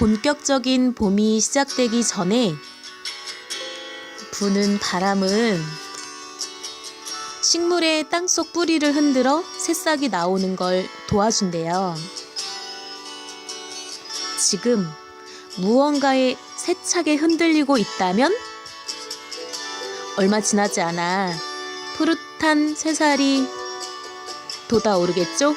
본격적인 봄이 시작되기 전에 부는 바람은 식물의 땅속 뿌리를 흔들어 새싹이 나오는 걸 도와준대요. 지금 무언가에 세차게 흔들리고 있다면 얼마 지나지 않아 푸릇한 새살이 돋아오르겠죠?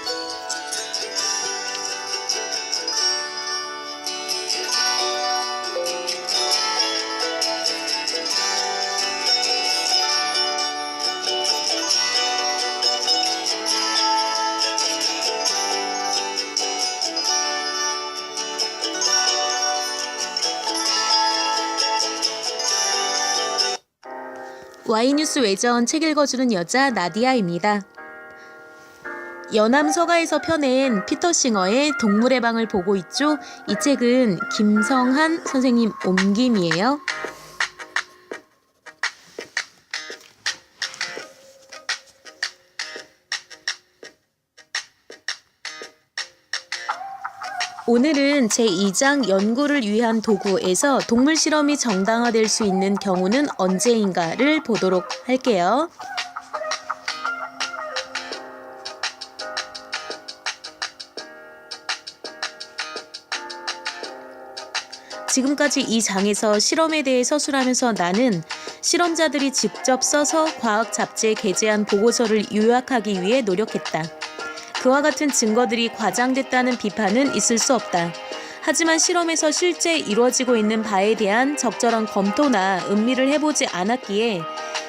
Y뉴스 외전 책 읽어주는 여자 나디아입니다. 연암 서가에서 펴낸 피터 싱어의 동물의 방을 보고 있죠. 이 책은 김성한 선생님 옮김이에요. 오늘은 제2장 연구를 위한 도구에서 동물 실험이 정당화될 수 있는 경우는 언제인가를 보도록 할게요. 지금까지 이 장에서 실험에 대해 서술하면서 나는 실험자들이 직접 써서 과학 잡지에 게재한 보고서를 요약하기 위해 노력했다. 그와 같은 증거들이 과장됐다는 비판은 있을 수 없다. 하지만 실험에서 실제 이루어지고 있는 바에 대한 적절한 검토나 음미를 해보지 않았기에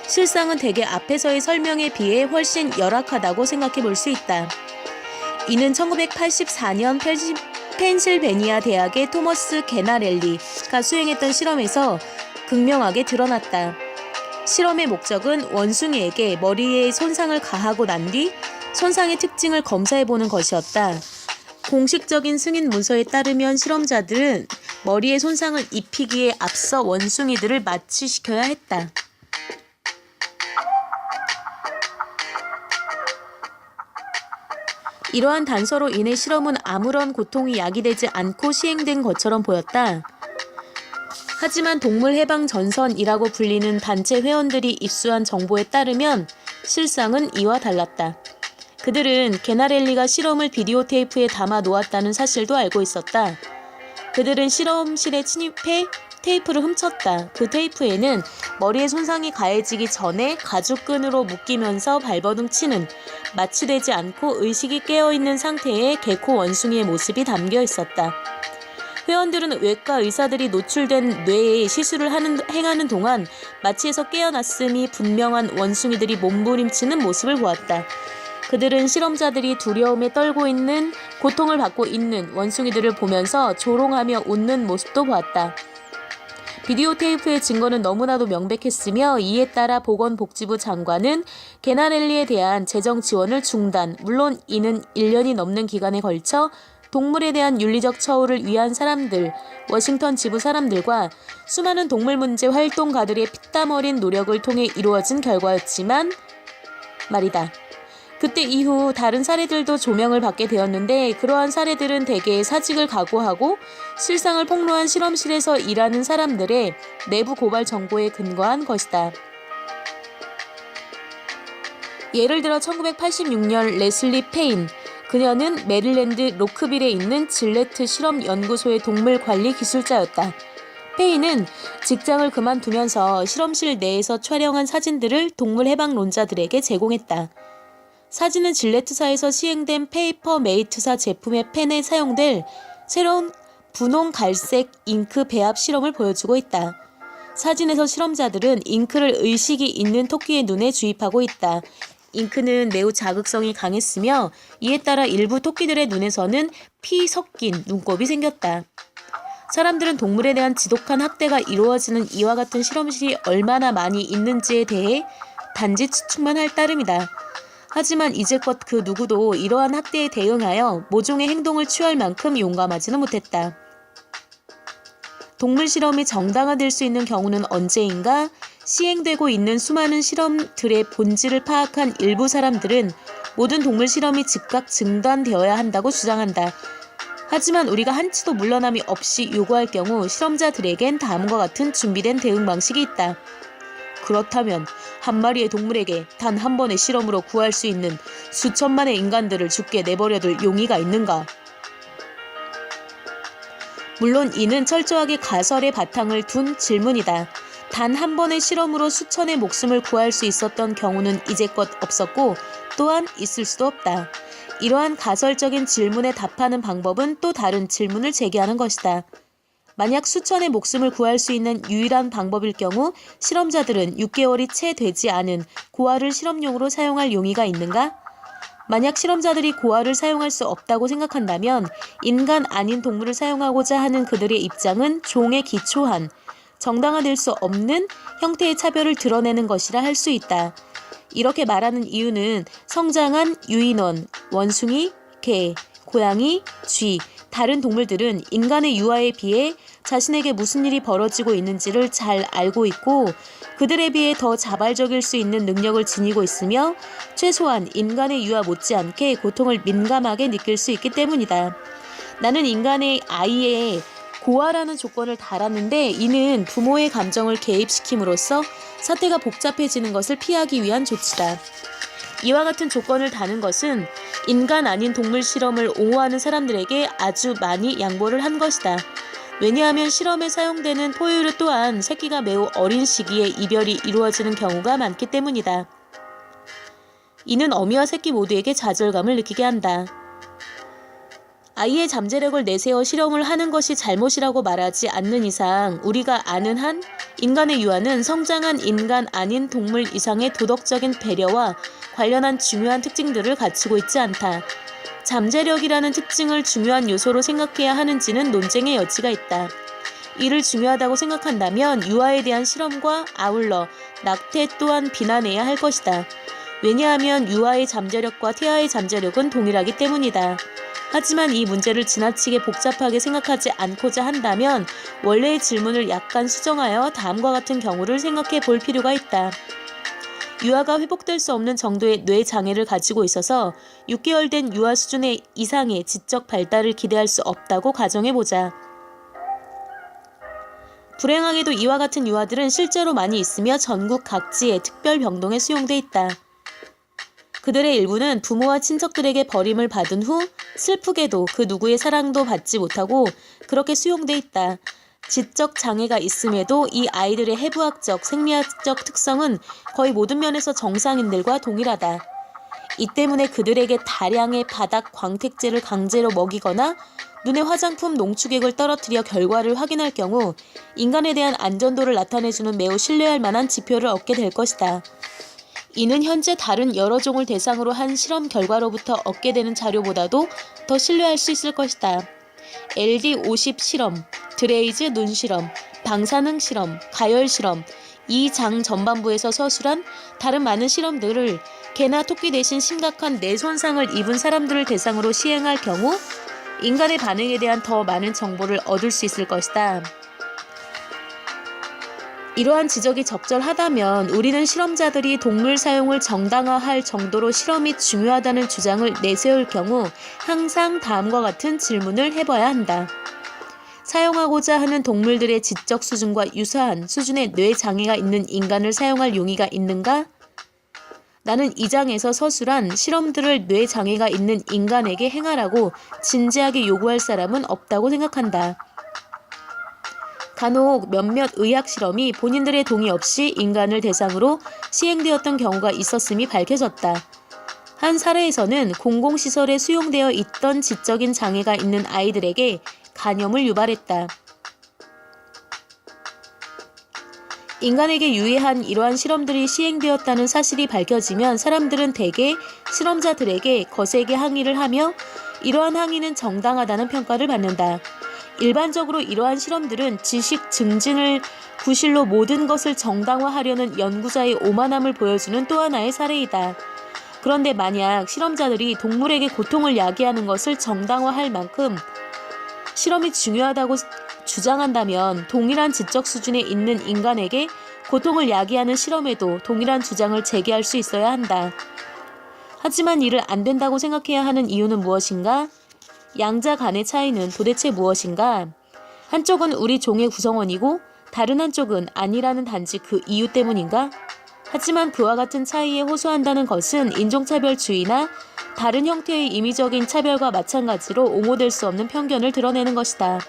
실상은 대개 앞에서의 설명에 비해 훨씬 열악하다고 생각해 볼 수 있다. 이는 1984년 펜실베니아 대학의 토머스 게나렐리가 수행했던 실험에서 극명하게 드러났다. 실험의 목적은 원숭이에게 머리에 손상을 가하고 난 뒤 손상의 특징을 검사해보는 것이었다. 공식적인 승인 문서에 따르면 실험자들은 머리에 손상을 입히기에 앞서 원숭이들을 마취시켜야 했다. 이러한 단서로 인해 실험은 아무런 고통이 야기되지 않고 시행된 것처럼 보였다. 하지만 동물해방전선이라고 불리는 단체 회원들이 입수한 정보에 따르면 실상은 이와 달랐다. 그들은 게나렐리가 실험을 비디오 테이프에 담아 놓았다는 사실도 알고 있었다. 그들은 실험실에 침입해 테이프를 훔쳤다. 그 테이프에는 머리에 손상이 가해지기 전에 가죽끈으로 묶이면서 발버둥 치는 마취되지 않고 의식이 깨어있는 상태의 개코 원숭이의 모습이 담겨 있었다. 회원들은 외과 의사들이 노출된 뇌에 시술을 행하는 동안 마취에서 깨어났음이 분명한 원숭이들이 몸부림치는 모습을 보았다. 그들은 실험자들이 두려움에 떨고 있는, 고통을 받고 있는 원숭이들을 보면서 조롱하며 웃는 모습도 보았다. 비디오 테이프의 증거는 너무나도 명백했으며 이에 따라 보건복지부 장관은 게나렐리에 대한 재정 지원을 중단, 물론 이는 1년이 넘는 기간에 걸쳐 동물에 대한 윤리적 처우를 위한 사람들, 워싱턴 지부 사람들과 수많은 동물 문제 활동가들의 피땀 어린 노력을 통해 이루어진 결과였지만 말이다. 그때 이후 다른 사례들도 조명을 받게 되었는데 그러한 사례들은 대개 사직을 각오하고 실상을 폭로한 실험실에서 일하는 사람들의 내부 고발 정보에 근거한 것이다. 예를 들어 1986년 레슬리 페인, 그녀는 메릴랜드 로크빌에 있는 질레트 실험연구소의 동물관리 기술자였다. 페인은 직장을 그만두면서 실험실 내에서 촬영한 사진들을 동물해방론자들에게 제공했다. 사진은 질레트사에서 시행된 페이퍼메이트사 제품의 펜에 사용될 새로운 분홍 갈색 잉크 배합 실험을 보여주고 있다. 사진에서 실험자들은 잉크를 의식이 있는 토끼의 눈에 주입하고 있다. 잉크는 매우 자극성이 강했으며 이에 따라 일부 토끼들의 눈에서는 피 섞인 눈곱이 생겼다. 사람들은 동물에 대한 지독한 학대가 이루어지는 이와 같은 실험실이 얼마나 많이 있는지에 대해 단지 추측만 할 따름이다. 하지만 이제껏 그 누구도 이러한 학대에 대응하여 모종의 행동을 취할 만큼 용감하지는 못했다. 동물 실험이 정당화될 수 있는 경우는 언제인가? 시행되고 있는 수많은 실험들의 본질을 파악한 일부 사람들은 모든 동물 실험이 즉각 중단되어야 한다고 주장한다. 하지만 우리가 한치도 물러남이 없이 요구할 경우 실험자들에겐 다음과 같은 준비된 대응 방식이 있다. 그렇다면 한 마리의 동물에게 단 한 번의 실험으로 구할 수 있는 수천만의 인간들을 죽게 내버려둘 용의가 있는가? 물론 이는 철저하게 가설의 바탕을 둔 질문이다. 단 한 번의 실험으로 수천의 목숨을 구할 수 있었던 경우는 이제껏 없었고 또한 있을 수도 없다. 이러한 가설적인 질문에 답하는 방법은 또 다른 질문을 제기하는 것이다. 만약 수천의 목숨을 구할 수 있는 유일한 방법일 경우 실험자들은 6개월이 채 되지 않은 고아를 실험용으로 사용할 용의가 있는가? 만약 실험자들이 고아를 사용할 수 없다고 생각한다면 인간 아닌 동물을 사용하고자 하는 그들의 입장은 종에 기초한 정당화될 수 없는 형태의 차별을 드러내는 것이라 할 수 있다. 이렇게 말하는 이유는 성장한 유인원, 원숭이, 개, 고양이, 쥐, 다른 동물들은 인간의 유아에 비해 자신에게 무슨 일이 벌어지고 있는지를 잘 알고 있고 그들에 비해 더 자발적일 수 있는 능력을 지니고 있으며 최소한 인간의 유아 못지않게 고통을 민감하게 느낄 수 있기 때문이다. 나는 인간의 아이에 고아라는 조건을 달았는데 이는 부모의 감정을 개입시킴으로써 사태가 복잡해지는 것을 피하기 위한 조치다. 이와 같은 조건을 다는 것은 인간 아닌 동물 실험을 옹호하는 사람들에게 아주 많이 양보를 한 것이다. 왜냐하면 실험에 사용되는 포유류 또한 새끼가 매우 어린 시기에 이별이 이루어지는 경우가 많기 때문이다. 이는 어미와 새끼 모두에게 좌절감을 느끼게 한다. 아이의 잠재력을 내세워 실험을 하는 것이 잘못이라고 말하지 않는 이상 우리가 아는 한 인간의 유아는 성장한 인간 아닌 동물 이상의 도덕적인 배려와 관련한 중요한 특징들을 갖추고 있지 않다. 잠재력이라는 특징을 중요한 요소로 생각해야 하는지는 논쟁의 여지가 있다. 이를 중요하다고 생각한다면 유아에 대한 실험과 아울러 낙태 또한 비난해야 할 것이다. 왜냐하면 유아의 잠재력과 태아의 잠재력은 동일하기 때문이다. 하지만 이 문제를 지나치게 복잡하게 생각하지 않고자 한다면 원래의 질문을 약간 수정하여 다음과 같은 경우를 생각해 볼 필요가 있다. 유아가 회복될 수 없는 정도의 뇌 장애를 가지고 있어서 6개월 된 유아 수준의 이상의 지적 발달을 기대할 수 없다고 가정해보자. 불행하게도 이와 같은 유아들은 실제로 많이 있으며 전국 각지의 특별병동에 수용돼 있다. 그들의 일부는 부모와 친척들에게 버림을 받은 후 슬프게도 그 누구의 사랑도 받지 못하고 그렇게 수용돼 있다. 지적 장애가 있음에도 이 아이들의 해부학적, 생리학적 특성은 거의 모든 면에서 정상인들과 동일하다. 이 때문에 그들에게 다량의 바닥 광택제를 강제로 먹이거나 눈에 화장품 농축액을 떨어뜨려 결과를 확인할 경우 인간에 대한 안전도를 나타내주는 매우 신뢰할 만한 지표를 얻게 될 것이다. 이는 현재 다른 여러 종을 대상으로 한 실험 결과로부터 얻게 되는 자료보다도 더 신뢰할 수 있을 것이다. LD50 실험, 드레이즈 눈 실험, 방사능 실험, 가열 실험, 이 장 전반부에서 서술한 다른 많은 실험들을 개나 토끼 대신 심각한 뇌 손상을 입은 사람들을 대상으로 시행할 경우 인간의 반응에 대한 더 많은 정보를 얻을 수 있을 것이다. 이러한 지적이 적절하다면 우리는 실험자들이 동물 사용을 정당화할 정도로 실험이 중요하다는 주장을 내세울 경우 항상 다음과 같은 질문을 해봐야 한다. 사용하고자 하는 동물들의 지적 수준과 유사한 수준의 뇌 장애가 있는 인간을 사용할 용의가 있는가? 나는 이 장에서 서술한 실험들을 뇌 장애가 있는 인간에게 행하라고 진지하게 요구할 사람은 없다고 생각한다. 간혹 몇몇 의학 실험이 본인들의 동의 없이 인간을 대상으로 시행되었던 경우가 있었음이 밝혀졌다. 한 사례에서는 공공시설에 수용되어 있던 지적인 장애가 있는 아이들에게 간염을 유발했다. 인간에게 유해한 이러한 실험들이 시행되었다는 사실이 밝혀지면 사람들은 대개 실험자들에게 거세게 항의를 하며 이러한 항의는 정당하다는 평가를 받는다. 일반적으로 이러한 실험들은 지식 증진을 구실로 모든 것을 정당화하려는 연구자의 오만함을 보여주는 또 하나의 사례이다. 그런데 만약 실험자들이 동물에게 고통을 야기하는 것을 정당화할 만큼 실험이 중요하다고 주장한다면 동일한 지적 수준에 있는 인간에게 고통을 야기하는 실험에도 동일한 주장을 제기할 수 있어야 한다. 하지만 이를 안 된다고 생각해야 하는 이유는 무엇인가? 양자 간의 차이는 도대체 무엇인가? 한쪽은 우리 종의 구성원이고 다른 한쪽은 아니라는 단지 그 이유 때문인가? 하지만 그와 같은 차이에 호소한다는 것은 인종차별주의나 다른 형태의 임의적인 차별과 마찬가지로 옹호될 수 없는 편견을 드러내는 것이다.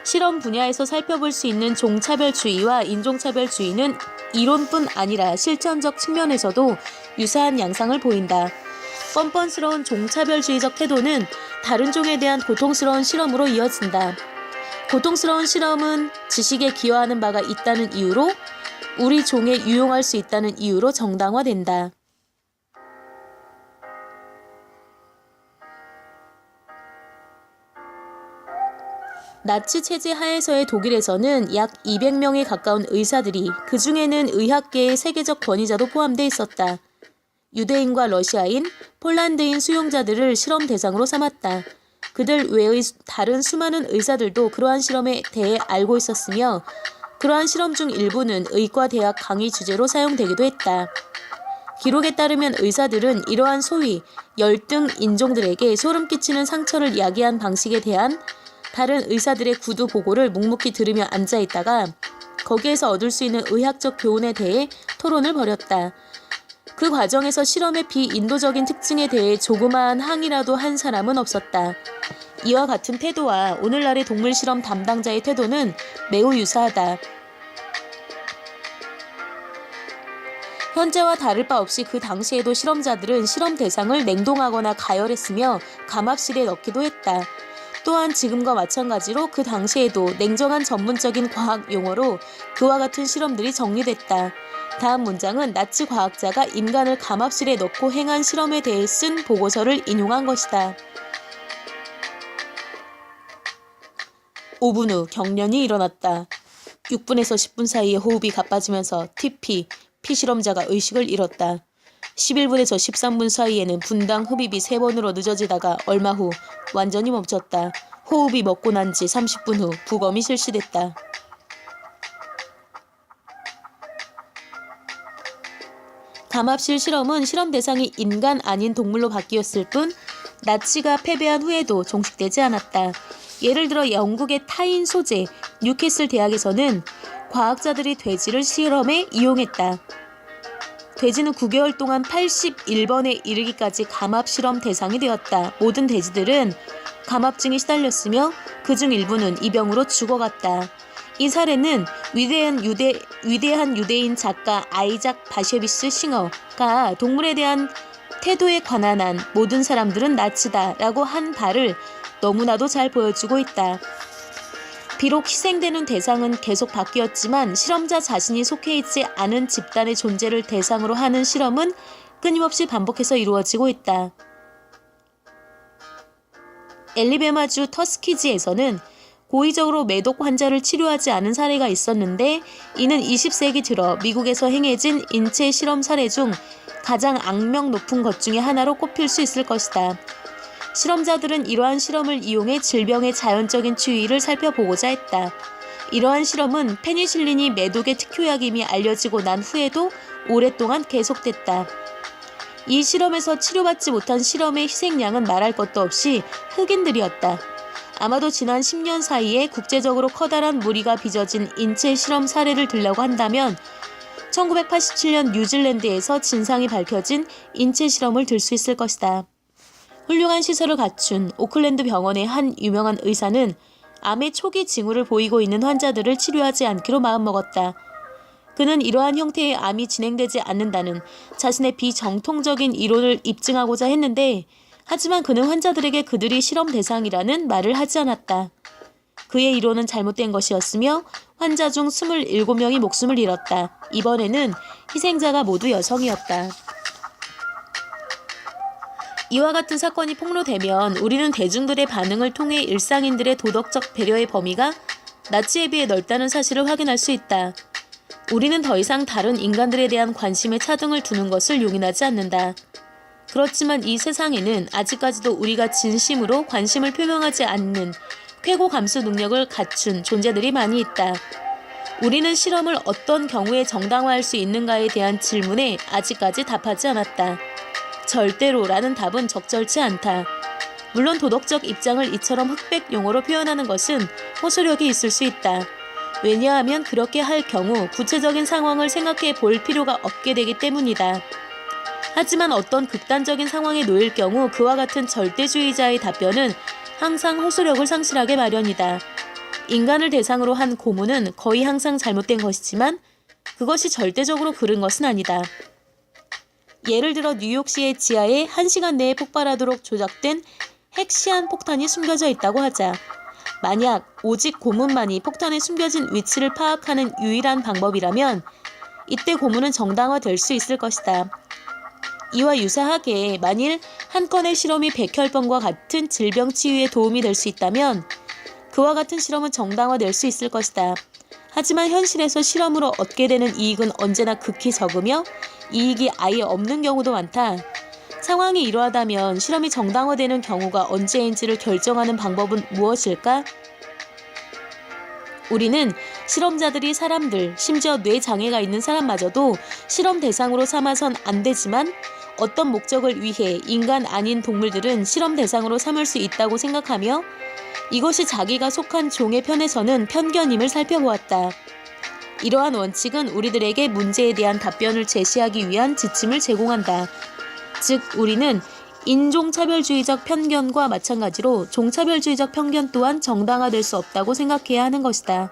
실험 분야에서 살펴볼 수 있는 종차별주의와 인종차별주의는 이론뿐 아니라 실천적 측면에서도 유사한 양상을 보인다. 뻔뻔스러운 종차별주의적 태도는 다른 종에 대한 고통스러운 실험으로 이어진다. 고통스러운 실험은 지식에 기여하는 바가 있다는 이유로 우리 종에 유용할 수 있다는 이유로 정당화된다. 나치 체제 하에서의 독일에서는 약 200명에 가까운 의사들이 그 중에는 의학계의 세계적 권위자도 포함되어 있었다. 유대인과 러시아인, 폴란드인 수용자들을 실험 대상으로 삼았다. 그들 외의 다른 수많은 의사들도 그러한 실험에 대해 알고 있었으며 그러한 실험 중 일부는 의과대학 강의 주제로 사용되기도 했다. 기록에 따르면 의사들은 이러한 소위 열등 인종들에게 소름 끼치는 상처를 야기한 방식에 대한 다른 의사들의 구두 보고를 묵묵히 들으며 앉아있다가 거기에서 얻을 수 있는 의학적 교훈에 대해 토론을 벌였다. 그 과정에서 실험의 비인도적인 특징에 대해 조그마한 항의라도 한 사람은 없었다. 이와 같은 태도와 오늘날의 동물 실험 담당자의 태도는 매우 유사하다. 현재와 다를 바 없이 그 당시에도 실험자들은 실험 대상을 냉동하거나 가열했으며 감압실에 넣기도 했다. 또한 지금과 마찬가지로 그 당시에도 냉정한 전문적인 과학 용어로 그와 같은 실험들이 정리됐다. 다음 문장은 나치 과학자가 인간을 감압실에 넣고 행한 실험에 대해 쓴 보고서를 인용한 것이다. 5분 후 경련이 일어났다. 6분에서 10분 사이에 호흡이 가빠지면서 피실험자가 의식을 잃었다. 11분에서 13분 사이에는 분당 흡입이 3번으로 늦어지다가 얼마 후 완전히 멈췄다. 호흡이 먹고 난 지 30분 후 부검이 실시됐다. 감압실 실험은 실험 대상이 인간 아닌 동물로 바뀌었을 뿐 나치가 패배한 후에도 종식되지 않았다. 예를 들어 영국의 타인 소재 뉴캐슬 대학에서는 과학자들이 돼지를 실험에 이용했다. 돼지는 9개월 동안 81번에 이르기까지 감압 실험 대상이 되었다. 모든 돼지들은 감압증에 시달렸으며 그중 일부는 이 병으로 죽어갔다. 이 사례는 위대한 유대인 작가 아이작 바셰비스 싱어가 동물에 대한 태도에 관한 한 모든 사람들은 나치다 라고 한 바를 너무나도 잘 보여주고 있다. 비록 희생되는 대상은 계속 바뀌었지만 실험자 자신이 속해 있지 않은 집단의 존재를 대상으로 하는 실험은 끊임없이 반복해서 이루어지고 있다. 엘리베마주 터스키지에서는 고의적으로 매독 환자를 치료하지 않은 사례가 있었는데 이는 20세기 들어 미국에서 행해진 인체 실험 사례 중 가장 악명 높은 것 중에 하나로 꼽힐 수 있을 것이다. 실험자들은 이러한 실험을 이용해 질병의 자연적인 추이를 살펴보고자 했다. 이러한 실험은 페니실린이 매독의 특효약임이 알려지고 난 후에도 오랫동안 계속됐다. 이 실험에서 치료받지 못한 실험의 희생양은 말할 것도 없이 흑인들이었다. 아마도 지난 10년 사이에 국제적으로 커다란 무리가 빚어진 인체 실험 사례를 들려고 한다면 1987년 뉴질랜드에서 진상이 밝혀진 인체 실험을 들 수 있을 것이다. 훌륭한 시설을 갖춘 오클랜드 병원의 한 유명한 의사는 암의 초기 징후를 보이고 있는 환자들을 치료하지 않기로 마음먹었다. 그는 이러한 형태의 암이 진행되지 않는다는 자신의 비정통적인 이론을 입증하고자 했는데 하지만 그는 환자들에게 그들이 실험 대상이라는 말을 하지 않았다. 그의 이론은 잘못된 것이었으며 환자 중 27명이 목숨을 잃었다. 이번에는 희생자가 모두 여성이었다. 이와 같은 사건이 폭로되면 우리는 대중들의 반응을 통해 일상인들의 도덕적 배려의 범위가 나치에 비해 넓다는 사실을 확인할 수 있다. 우리는 더 이상 다른 인간들에 대한 관심에 차등을 두는 것을 용인하지 않는다. 그렇지만 이 세상에는 아직까지도 우리가 진심으로 관심을 표명하지 않는 쾌고 감수 능력을 갖춘 존재들이 많이 있다. 우리는 실험을 어떤 경우에 정당화할 수 있는가에 대한 질문에 아직까지 답하지 않았다. 절대로라는 답은 적절치 않다. 물론 도덕적 입장을 이처럼 흑백 용어로 표현하는 것은 호소력이 있을 수 있다. 왜냐하면 그렇게 할 경우 구체적인 상황을 생각해 볼 필요가 없게 되기 때문이다. 하지만 어떤 극단적인 상황에 놓일 경우 그와 같은 절대주의자의 답변은 항상 호소력을 상실하게 마련이다. 인간을 대상으로 한 고문은 거의 항상 잘못된 것이지만 그것이 절대적으로 그른 것은 아니다. 예를 들어 뉴욕시의 지하에 1시간 내에 폭발하도록 조작된 핵시한 폭탄이 숨겨져 있다고 하자. 만약 오직 고문만이 폭탄에 숨겨진 위치를 파악하는 유일한 방법이라면 이때 고문은 정당화될 수 있을 것이다. 이와 유사하게 만일 한 건의 실험이 백혈병과 같은 질병 치유에 도움이 될 수 있다면 그와 같은 실험은 정당화될 수 있을 것이다. 하지만 현실에서 실험으로 얻게 되는 이익은 언제나 극히 적으며 이익이 아예 없는 경우도 많다. 상황이 이러하다면 실험이 정당화되는 경우가 언제인지를 결정하는 방법은 무엇일까? 우리는 실험자들이 사람들, 심지어 뇌장애가 있는 사람마저도 실험 대상으로 삼아선 안 되지만 어떤 목적을 위해 인간 아닌 동물들은 실험 대상으로 삼을 수 있다고 생각하며 이것이 자기가 속한 종의 편에서는 편견임을 살펴보았다. 이러한 원칙은 우리들에게 문제에 대한 답변을 제시하기 위한 지침을 제공한다. 즉 우리는 인종차별주의적 편견과 마찬가지로 종차별주의적 편견 또한 정당화될 수 없다고 생각해야 하는 것이다.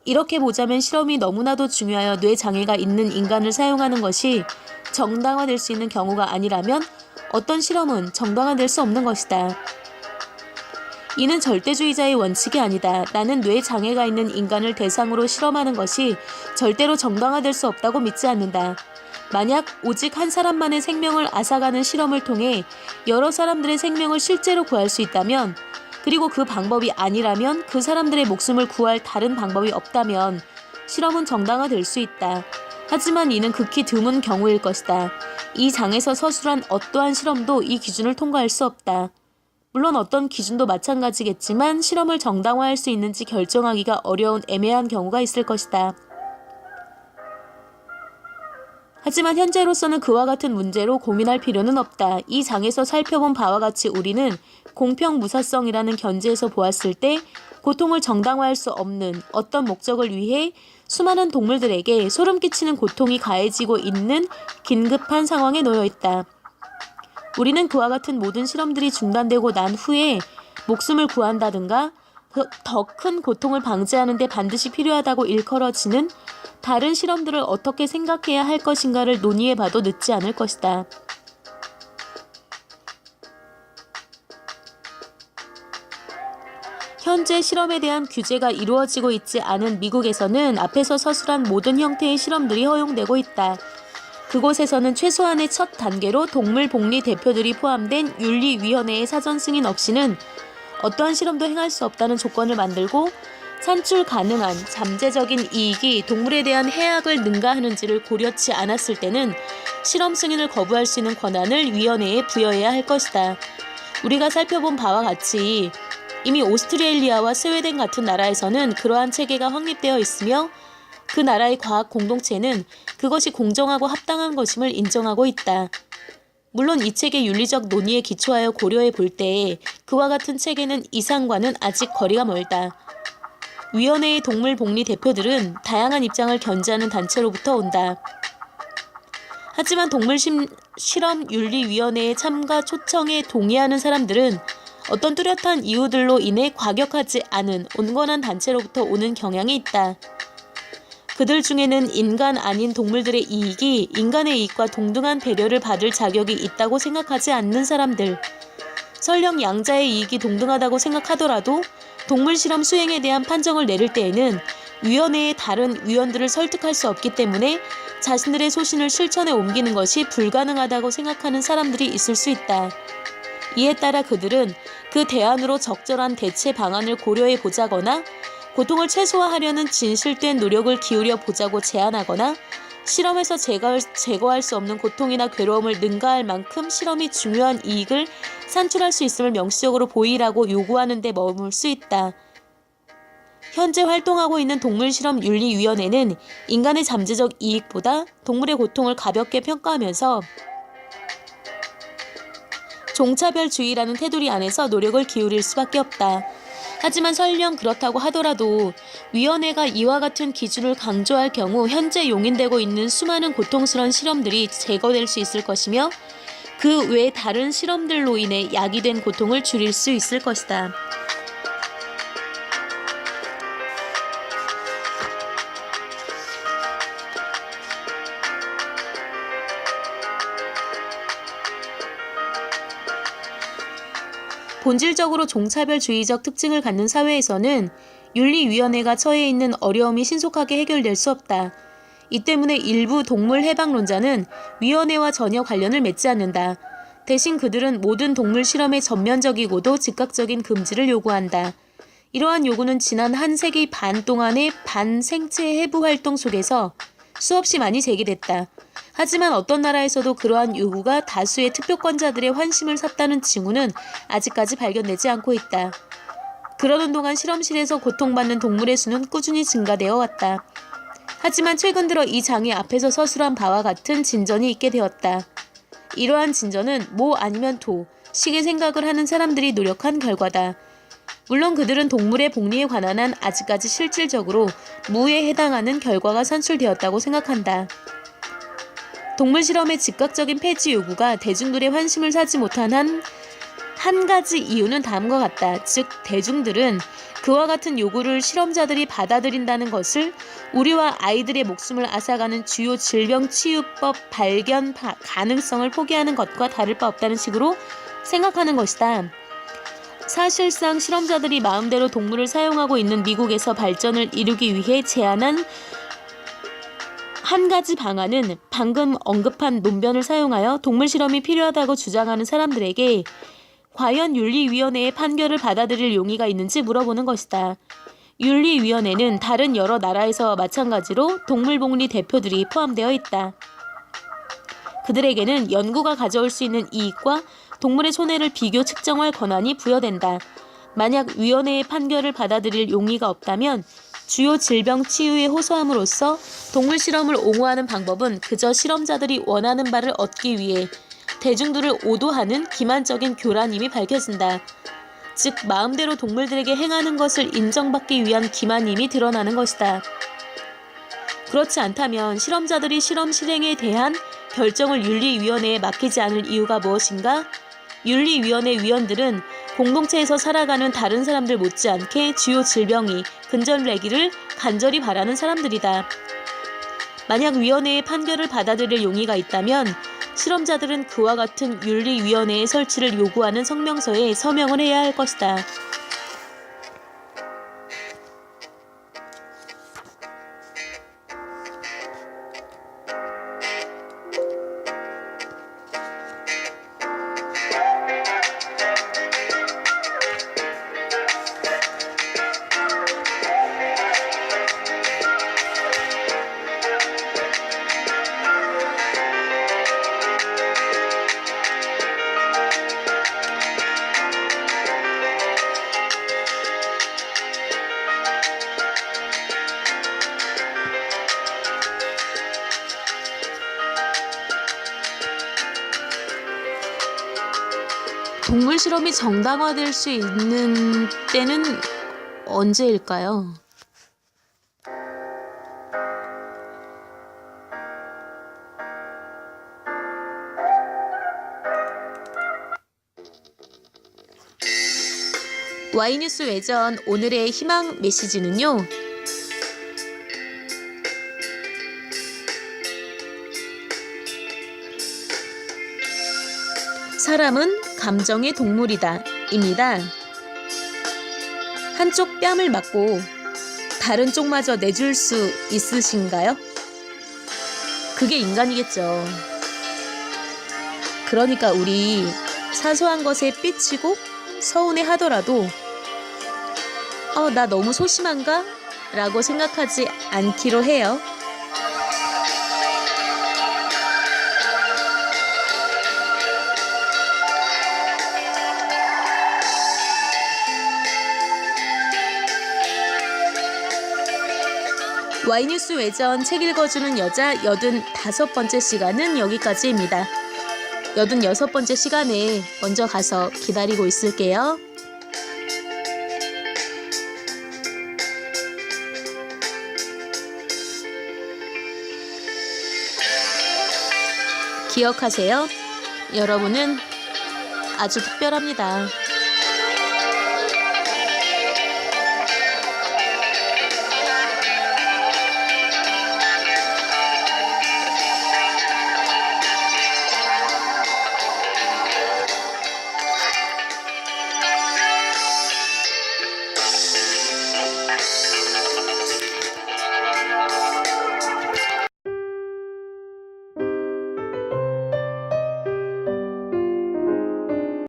이렇게 보자면 실험이 너무나도 중요하여 뇌장애가 있는 인간을 사용하는 것이 정당화될 수 있는 경우가 아니라면 어떤 실험은 정당화될 수 없는 것이다. 이는 절대주의자의 원칙이 아니다. 나는 뇌장애가 있는 인간을 대상으로 실험하는 것이 절대로 정당화될 수 없다고 믿지 않는다. 만약 오직 한 사람만의 생명을 앗아가는 실험을 통해 여러 사람들의 생명을 실제로 구할 수 있다면 그리고 그 방법이 아니라면 그 사람들의 목숨을 구할 다른 방법이 없다면 실험은 정당화될 수 있다. 하지만 이는 극히 드문 경우일 것이다. 이 장에서 서술한 어떠한 실험도 이 기준을 통과할 수 없다. 물론 어떤 기준도 마찬가지겠지만 실험을 정당화할 수 있는지 결정하기가 어려운 애매한 경우가 있을 것이다. 하지만 현재로서는 그와 같은 문제로 고민할 필요는 없다. 이 장에서 살펴본 바와 같이 우리는 공평무사성이라는 견지에서 보았을 때 고통을 정당화할 수 없는 어떤 목적을 위해 수많은 동물들에게 소름 끼치는 고통이 가해지고 있는 긴급한 상황에 놓여 있다. 우리는 그와 같은 모든 실험들이 중단되고 난 후에 목숨을 구한다든가 더 큰 고통을 방지하는 데 반드시 필요하다고 일컬어지는 다른 실험들을 어떻게 생각해야 할 것인가를 논의해봐도 늦지 않을 것이다. 현재 실험에 대한 규제가 이루어지고 있지 않은 미국에서는 앞에서 서술한 모든 형태의 실험들이 허용되고 있다. 그곳에서는 최소한의 첫 단계로 동물복리 대표들이 포함된 윤리위원회의 사전 승인 없이는 어떠한 실험도 행할 수 없다는 조건을 만들고 산출 가능한 잠재적인 이익이 동물에 대한 해악을 능가하는지를 고려치 않았을 때는 실험 승인을 거부할 수 있는 권한을 위원회에 부여해야 할 것이다. 우리가 살펴본 바와 같이 이미 오스트레일리아와 스웨덴 같은 나라에서는 그러한 체계가 확립되어 있으며 그 나라의 과학 공동체는 그것이 공정하고 합당한 것임을 인정하고 있다. 물론 이 책의 윤리적 논의에 기초하여 고려해 볼 때에 그와 같은 체계는 이상과는 아직 거리가 멀다. 위원회의 동물복리 대표들은 다양한 입장을 견지하는 단체로부터 온다. 하지만 동물실험윤리위원회의 참가 초청에 동의하는 사람들은 어떤 뚜렷한 이유들로 인해 과격하지 않은 온건한 단체로부터 오는 경향이 있다. 그들 중에는 인간 아닌 동물들의 이익이 인간의 이익과 동등한 배려를 받을 자격이 있다고 생각하지 않는 사람들, 설령 양자의 이익이 동등하다고 생각하더라도 동물 실험 수행에 대한 판정을 내릴 때에는 위원회의 다른 위원들을 설득할 수 없기 때문에 자신들의 소신을 실천에 옮기는 것이 불가능하다고 생각하는 사람들이 있을 수 있다. 이에 따라 그들은 그 대안으로 적절한 대체 방안을 고려해 보자거나 고통을 최소화하려는 진실된 노력을 기울여 보자고 제안하거나 실험에서 제거할 수 없는 고통이나 괴로움을 능가할 만큼 실험이 중요한 이익을 산출할 수 있음을 명시적으로 보이라고 요구하는 데 머물 수 있다. 현재 활동하고 있는 동물실험윤리위원회는 인간의 잠재적 이익보다 동물의 고통을 가볍게 평가하면서 종차별주의라는 테두리 안에서 노력을 기울일 수밖에 없다. 하지만 설령 그렇다고 하더라도 위원회가 이와 같은 기준을 강조할 경우 현재 용인되고 있는 수많은 고통스러운 실험들이 제거될 수 있을 것이며 그 외 다른 실험들로 인해 야기된 고통을 줄일 수 있을 것이다. 본질적으로 종차별주의적 특징을 갖는 사회에서는 윤리위원회가 처해 있는 어려움이 신속하게 해결될 수 없다. 이 때문에 일부 동물해방론자는 위원회와 전혀 관련을 맺지 않는다. 대신 그들은 모든 동물 실험의 전면적이고도 즉각적인 금지를 요구한다. 이러한 요구는 지난 한 세기 반 동안의 반생체 해부 활동 속에서 수없이 많이 제기됐다. 하지만 어떤 나라에서도 그러한 요구가 다수의 투표권자들의 환심을 샀다는 징후는 아직까지 발견되지 않고 있다. 그러는 동안 실험실에서 고통받는 동물의 수는 꾸준히 증가되어 왔다. 하지만 최근 들어 이 장애 앞에서 서술한 바와 같은 진전이 있게 되었다. 이러한 진전은 모 아니면 도, 식의 생각을 하는 사람들이 노력한 결과다. 물론 그들은 동물의 복리에 관한 한 아직까지 실질적으로 무에 해당하는 결과가 산출되었다고 생각한다. 동물 실험의 즉각적인 폐지 요구가 대중들의 환심을 사지 못한 한 가지 이유는 다음과 같다. 즉, 대중들은 그와 같은 요구를 실험자들이 받아들인다는 것을 우리와 아이들의 목숨을 앗아가는 주요 질병치유법 발견 가능성을 포기하는 것과 다를 바 없다는 식으로 생각하는 것이다. 사실상 실험자들이 마음대로 동물을 사용하고 있는 미국에서 발전을 이루기 위해 제안한 한 가지 방안은 방금 언급한 논변을 사용하여 동물 실험이 필요하다고 주장하는 사람들에게 과연 윤리위원회의 판결을 받아들일 용의가 있는지 물어보는 것이다. 윤리위원회는 다른 여러 나라에서와 마찬가지로 동물복리 대표들이 포함되어 있다. 그들에게는 연구가 가져올 수 있는 이익과 동물의 손해를 비교 측정할 권한이 부여된다. 만약 위원회의 판결을 받아들일 용의가 없다면 주요 질병 치유에 호소함으로써 동물 실험을 옹호하는 방법은 그저 실험자들이 원하는 바를 얻기 위해 대중들을 오도하는 기만적인 교란임이 밝혀진다. 즉, 마음대로 동물들에게 행하는 것을 인정받기 위한 기만임이 드러나는 것이다. 그렇지 않다면 실험자들이 실험 실행에 대한 결정을 윤리위원회에 맡기지 않을 이유가 무엇인가? 윤리위원회 위원들은 공동체에서 살아가는 다른 사람들 못지않게 주요 질병이 근절되기를 간절히 바라는 사람들이다. 만약 위원회의 판결을 받아들일 용의가 있다면 실험자들은 그와 같은 윤리위원회의 설치를 요구하는 성명서에 서명을 해야 할 것이다. 동물 실험이 정당화될 수 있는 때는 언제일까요? Y뉴스 외전 오늘의 희망 메시지는요. 사람은 감정의 동물이다 입니다. 한쪽 뺨을 맞고 다른 쪽마저 내줄 수 있으신가요? 그게 인간이겠죠. 그러니까 우리 사소한 것에 삐치고 서운해 하더라도 나 너무 소심한가? 라고 생각하지 않기로 해요. Y뉴스 외전 책 읽어주는 여자 85번째 시간은 여기까지입니다. 86번째 시간에 먼저 가서 기다리고 있을게요. 기억하세요. 여러분은 아주 특별합니다.